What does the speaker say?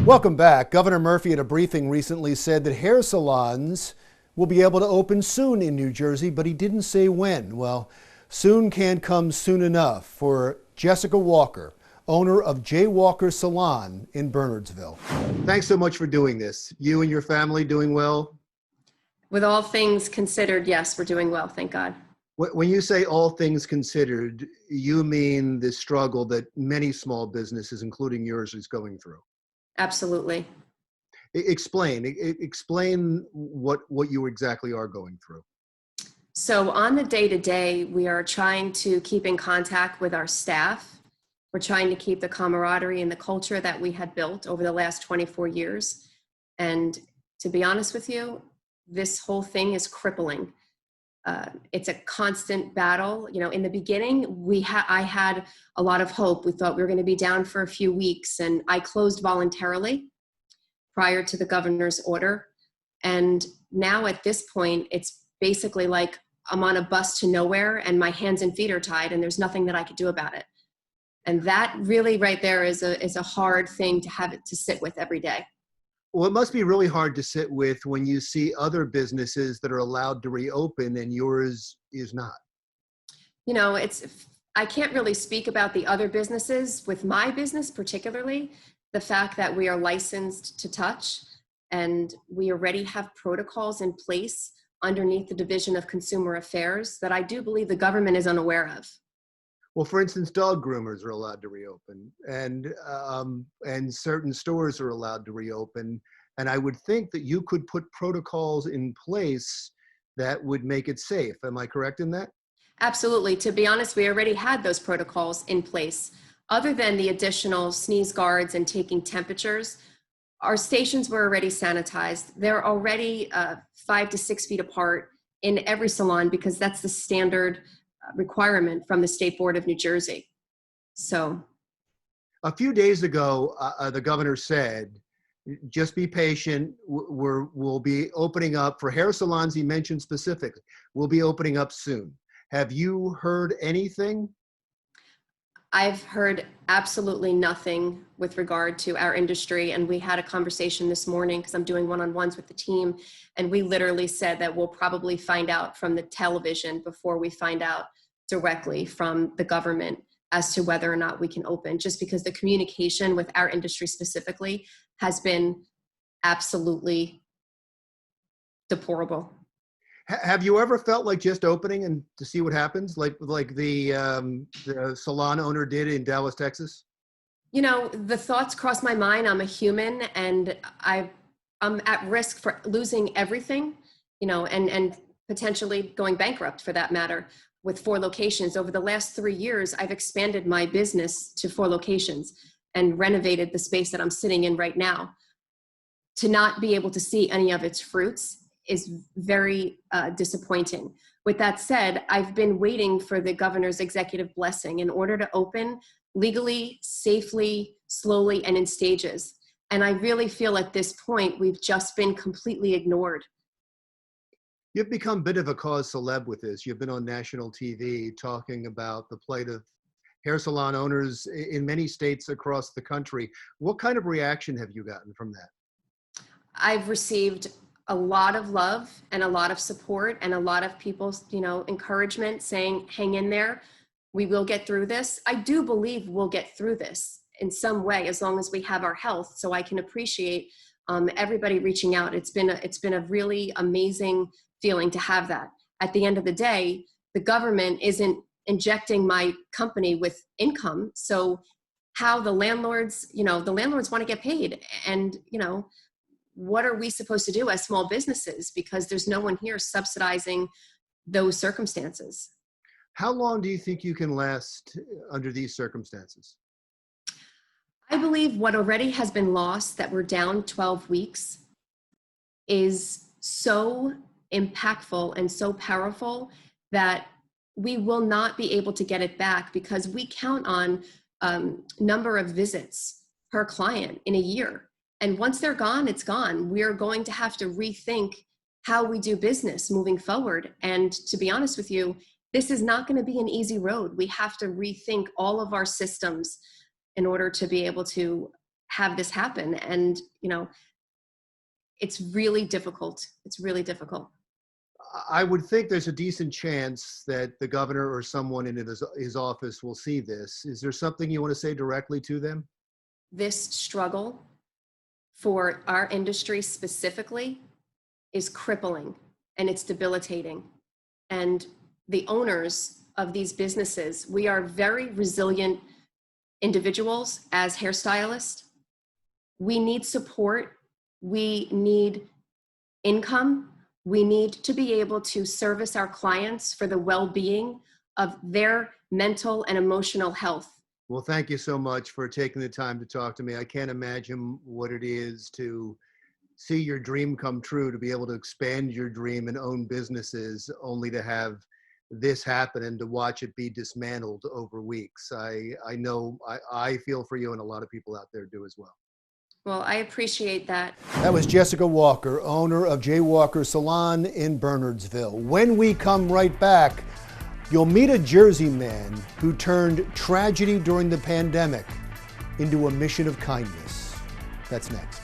Welcome back. Governor Murphy at a briefing recently said that hair salons will be able to open soon in New Jersey, but he didn't say when. Well, soon can't come soon enough for Jessica Walker, owner of J. Walker Salon in Bernardsville. Thanks so much for doing this. You and your family doing well? With all things considered, yes, we're doing well, thank God. When you say all things considered, you mean the struggle that many small businesses, including yours, is going through. Absolutely. Explain what you exactly are going through. So on the day-to-day, we are trying to keep in contact with our staff. We're trying to keep the camaraderie and the culture that we had built over the last 24 years. And to be honest with you, this whole thing is crippling. It's a constant battle. You know, in the beginning, I had a lot of hope. We thought we were going to be down for a few weeks, and I closed voluntarily prior to the governor's order. And now at this point, it's basically like I'm on a bus to nowhere and my hands and feet are tied and there's nothing that I could do about it. And that really right there is a hard thing to have it to sit with every day. Well, it must be really hard to sit with when you see other businesses that are allowed to reopen and yours is not. You know, I can't really speak about the other businesses. With my business particularly, the fact that we are licensed to touch and we already have protocols in place underneath the Division of Consumer Affairs that I do believe the government is unaware of. Well, for instance, dog groomers are allowed to reopen, and certain stores are allowed to reopen. And I would think that you could put protocols in place that would make it safe. Am I correct in that? Absolutely. To be honest, we already had those protocols in place. Other than the additional sneeze guards and taking temperatures, our stations were already sanitized. They're already 5 to 6 feet apart in every salon because that's the standard requirement from the State Board of New Jersey. So a few days ago, the governor said, just be patient. We'll be opening up for hair salons. He mentioned specifically, we'll be opening up soon. Have you heard anything? I've heard absolutely nothing with regard to our industry. And we had a conversation this morning because I'm doing one-on-ones with the team. And we literally said that we'll probably find out from the television before we find out directly from the government as to whether or not we can open, just because the communication with our industry specifically has been absolutely deplorable. Have you ever felt like just opening and to see what happens, like the salon owner did in Dallas, Texas? You know, the thoughts cross my mind. I'm a human, and I'm at risk for losing everything, you know, and potentially going bankrupt for that matter. With 4 locations over the last 3 years, I've expanded my business to 4 locations and renovated the space that I'm sitting in right now. To not be able to see any of its fruits is very disappointing. With that said, I've been waiting for the governor's executive blessing in order to open legally, safely, slowly, and in stages. And I really feel at this point, we've just been completely ignored. You've become a bit of a cause celeb with this. You've been on national TV talking about the plight of hair salon owners in many states across the country. What kind of reaction have you gotten from that? I've received a lot of love and a lot of support and a lot of people's, you know, encouragement saying, hang in there, we will get through this. I do believe we'll get through this in some way as long as we have our health. So I can appreciate everybody reaching out. It's been a really amazing feeling to have that. At the end of the day, the government isn't injecting my company with income. So how the landlords want to get paid. And, you know, what are we supposed to do as small businesses? Because there's no one here subsidizing those circumstances. How long do you think you can last under these circumstances? I believe what already has been lost, that we're down 12 weeks, is so impactful and so powerful that we will not be able to get it back, because we count on number of visits per client in a year. And once they're gone, it's gone. We're going to have to rethink how we do business moving forward. And to be honest with you, this is not going to be an easy road. We have to rethink all of our systems in order to be able to have this happen. And, it's really difficult. It's really difficult. I would think there's a decent chance that the governor or someone in his office will see this. Is there something you want to say directly to them? This struggle for our industry specifically is crippling and it's debilitating. And the owners of these businesses, we are very resilient individuals as hairstylists. We need support. We need income. We need to be able to service our clients for the well-being of their mental and emotional health. Well, thank you so much for taking the time to talk to me. I can't imagine what it is to see your dream come true, to be able to expand your dream and own businesses, only to have this happen and to watch it be dismantled over weeks. I know I feel for you, and a lot of people out there do as well. Well, I appreciate that. That was Jessica Walker, owner of J. Walker Salon in Bernardsville. When we come right back, you'll meet a Jersey man who turned tragedy during the pandemic into a mission of kindness. That's next.